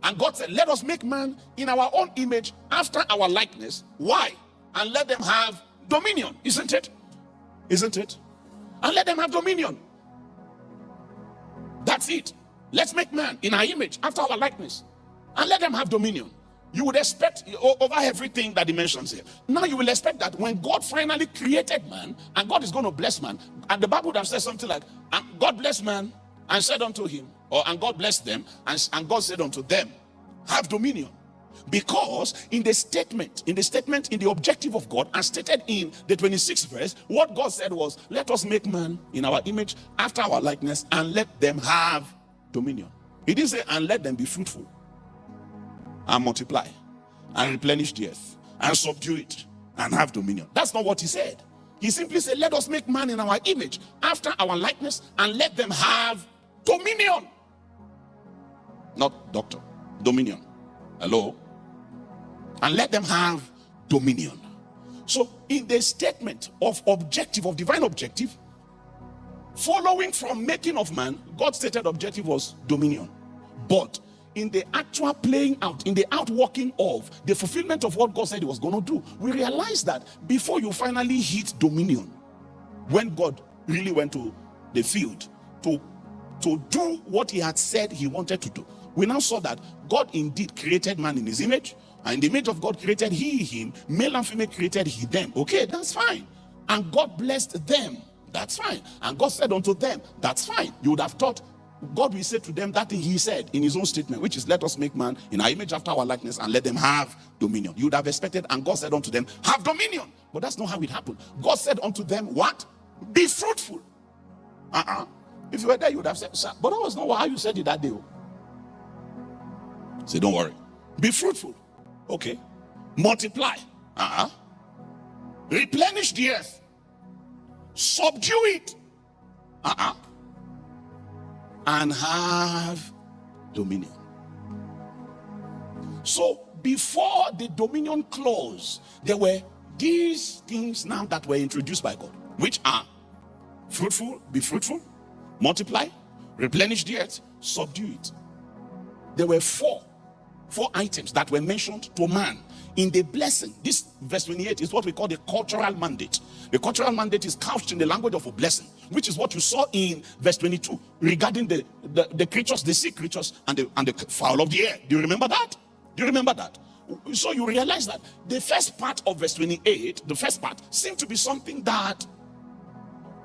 And God said, let us make man in our own image, after our likeness. Why? And let them have dominion. Isn't it? Isn't it? And let them have dominion. That's it. Let's make man in our image, after our likeness. And let them have dominion. You would expect over everything that he mentions here. Now you will expect that when God finally created man, and God is going to bless man, and the Bible would have said something like, and God blessed man and said unto him, and God blessed them, and God said unto them, have dominion. Because in the statement, in the objective of God, as stated in the 26th verse, what God said was, let us make man in our image, after our likeness, and let them have dominion. He didn't say, and let them be fruitful, and multiply, and replenish the earth, and subdue it, and have dominion. That's not what he said. He simply said, let us make man in our image, after our likeness, and let them have dominion. Not doctor, dominion. Hello? And let them have dominion. So in the statement of objective, of divine objective, following from making of man, God's stated objective was dominion. But in the actual playing out, in the outworking of the fulfillment of what God said he was going to do, we realize that before you finally hit dominion, when God really went to the field to do what he had said he wanted to do, we now saw that God indeed created man in his image, and in the image of God created he him, male and female created he them. Okay, that's fine. And God blessed them. That's fine. And God said unto them, that's fine. You would have thought God will say to them that thing he said in his own statement, which is, let us make man in our image, after our likeness, and let them have dominion. You would have expected, and God said unto them, have dominion. But that's not how it happened. God said unto them, what? Be fruitful. If you were there, you would have said, sir, but that was not how you said it that day. Say, don't worry. Be fruitful. Okay. Multiply. Replenish the earth. Subdue it. And have dominion. So before the dominion clause, there were these things now that were introduced by God, which are fruitful, be fruitful, multiply, replenish the earth, subdue it. There were four items that were mentioned to man in the blessing. This verse 28 is what we call the cultural mandate. The cultural mandate is couched in the language of a blessing, which is what you saw in verse 22 regarding the creatures, the sea creatures, and the fowl of the air. Do you remember that? Do you remember that? So you realize that the first part of verse 28, the first part, seemed to be something that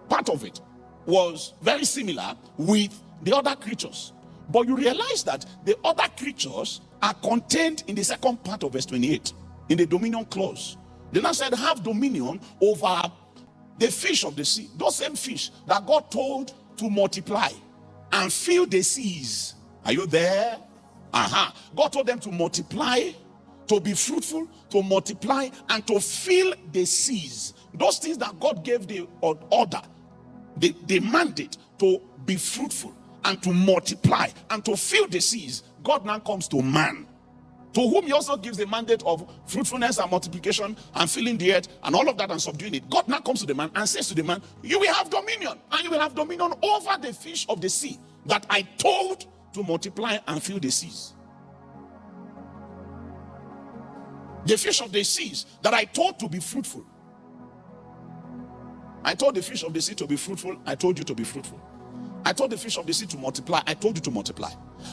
part of it was very similar with the other creatures. But you realize that the other creatures are contained in the second part of verse 28, in the dominion clause. They now said, have dominion over the fish of the sea. Those same fish that God told to multiply and fill the seas. Are you there? God told them to multiply, to be fruitful, to multiply, and to fill the seas. Those things that God gave the order, the mandate to be fruitful and to multiply and to fill the seas. God now comes to man, to whom he also gives the mandate of fruitfulness and multiplication and filling the earth and all of that and subduing it. God now comes to the man and says to the man, you will have dominion, and you will have dominion over the fish of the sea that I told to multiply and fill the seas. The fish of the seas that I told to be fruitful. I told the fish of the sea to be fruitful. I told you to be fruitful. I told the fish of the sea to multiply. I told you to multiply.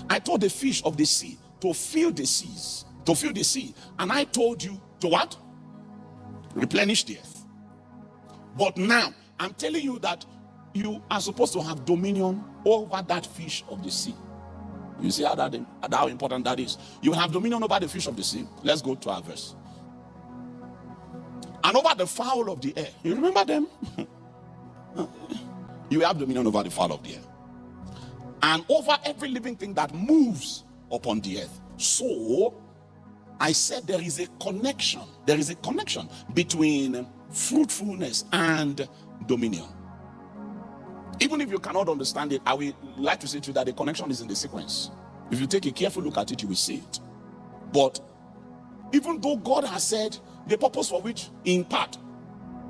I told the fish of the sea to fill the seas, to fill the sea. And I told you to what? Replenish the earth. But now, I'm telling you that you are supposed to have dominion over that fish of the sea. You see how important that is. You have dominion over the fish of the sea. Let's go to our verse. And over the fowl of the air. You remember them? You have dominion over the fowl of the air. And over every living thing that moves upon the earth. So, I said there is a connection. There is a connection between fruitfulness and dominion. Even if you cannot understand it, I would like to say to you that the connection is in the sequence. If you take a careful look at it, you will see it. But even though God has said the purpose for which, in part,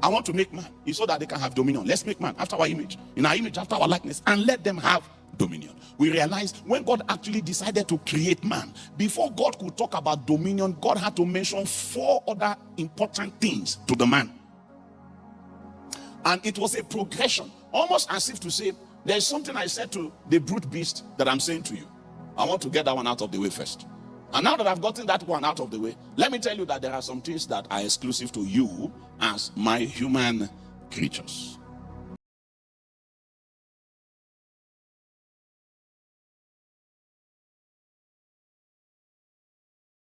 I want to make man. It's so that they can have dominion. Let's make man after our image, in our image, after our likeness, and let them have dominion. We realize when God actually decided to create man, before God could talk about dominion, God had to mention 4 other important things to the man. And it was a progression, almost as if to say, there's something I said to the brute beast that I'm saying to you. I want to get that one out of the way first. And now that I've gotten that one out of the way, let me tell you that there are some things that are exclusive to you as my human creatures.